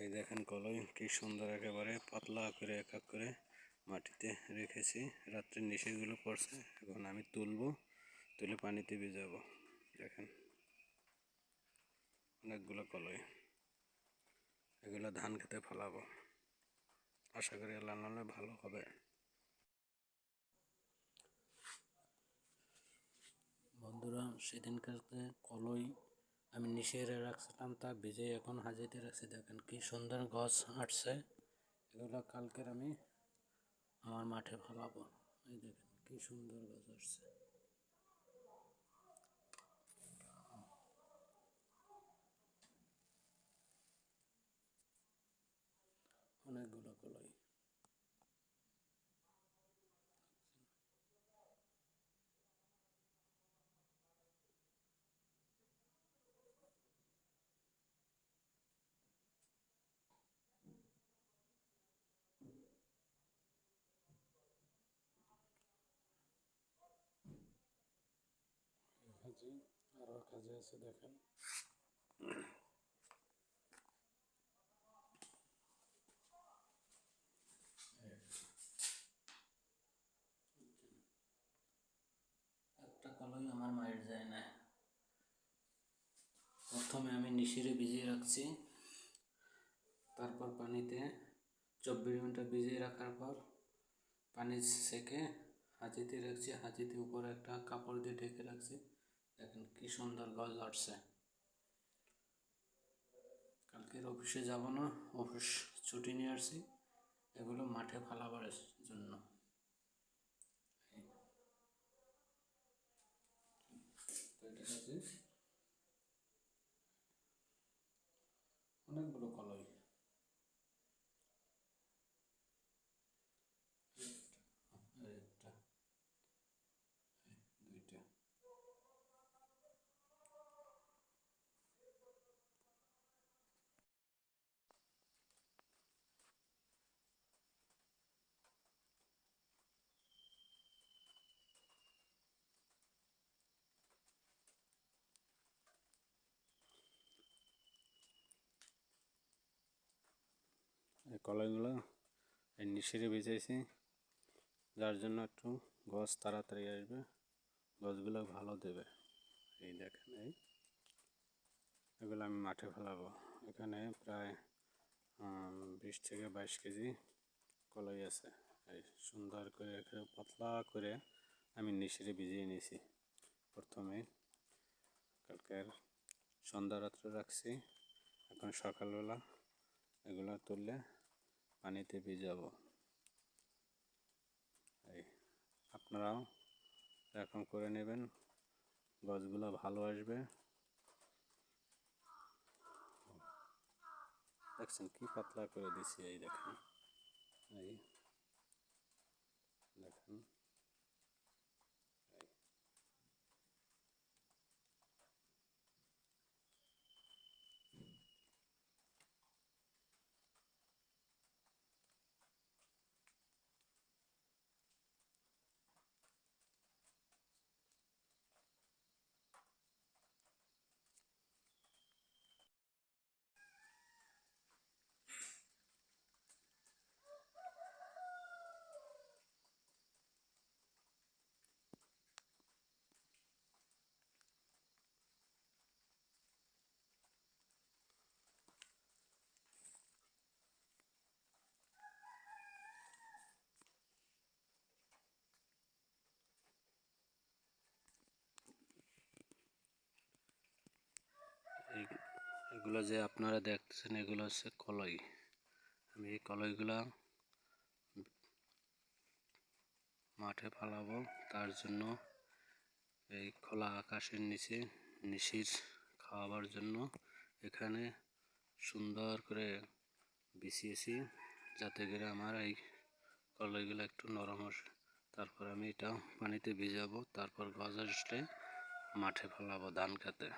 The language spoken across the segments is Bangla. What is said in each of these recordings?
এই দেখেন কলই কি সুন্দর একেবারে পাতলা করে এক এক করে মাটিতে রেখেছি। রাত্রে নিশিগুলো পড়ছে, এখন আমি তুলে পানিতে ভিজাবো। দেখেন অনেকগুলো কলই, এগুলো ধান খেতে ফলাবো। আশা করি আল্লাহ নামে ভালো হবে। বন্ধুরা, সেদিনকারতে কলই আমি নিশিয়ে রাখছিলাম, তা ভিজে এখন হাজিতে রাখছি। দেখেন কি সুন্দর গাছ আসছে। এগুলো কালকের আমি আমার মাঠে ফলাবো। এই দেখেন কি সুন্দর গাছ আসছে। অনেকগুলো কলাই। আরো কাজে আছে দেখেন। একটা কলই আমার মায়ের যায় না। প্রথমে আমি নিশিরে ভিজিয়ে রাখছি, তারপর পানিতে 24 ঘন্টা ভিজিয়ে রাখার পর পানি সেকে হাঁচিতে রাখছি। হাঁচিতে উপরে একটা কাপড় দিয়ে ঢেকে রাখছি। দেখেন কি সুন্দর গাছ আসছে। কালকের অফিসে যাব না, অফিস ছুটি নিয়ে আসছি। এগুলো মাঠে ফালাবার জন্য। অনেকগুলো কলই। একটা, দুইটা। এই কলাইগুলো এই নিশিরে ভিজাইছি, যার জন্য একটু গাছ তাড়াতাড়ি আসবে, গাছগুলো ভালো দেবে। এই দেখেন, এগুলো আমি মাঠে ফেলাবো। এখানে প্রায় 20 থেকে 22 কেজি কলাই আছে। এই সুন্দর করে পাতলা করে আমি নিশিরে ভিজিয়ে নিয়েছি। প্রথমে কালকের সন্ধ্যা রাত্রে রাখছি, এখন সকালবেলা এগুলো তুললে পানিতে ভিজাবো। এই আপনারাও এরকম করে নেবেন, গাছগুলো ভালো আসবে। দেখছেন কি পাতলা করে দিছি। এই দেখেন, এই দেখেন। এগুলো যে আপনারা দেখতেছেন, এগুলো হচ্ছে কলাই। আমি এই কলাইগুলা মাঠে ফালাবো, তার জন্য এই খোলা আকাশের নিচে নিশির খাওয়াবার জন্য এখানে সুন্দর করে বিছিয়েছি, যাতে করে আমার এই কলাইগুলো একটু নরম আসে। তারপর আমি এটা পানিতে ভিজাবো, তারপর গাছ আসলে মাঠে ফেলাবো ধান খেতে।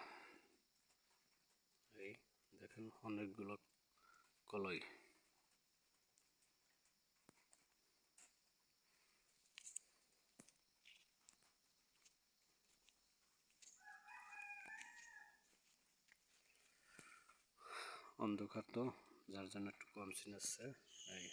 এই দেখেন অনেকগুলো কলাই। অন্ধকার তো যার জন্য একটু কম চিনাচ্ছে। এই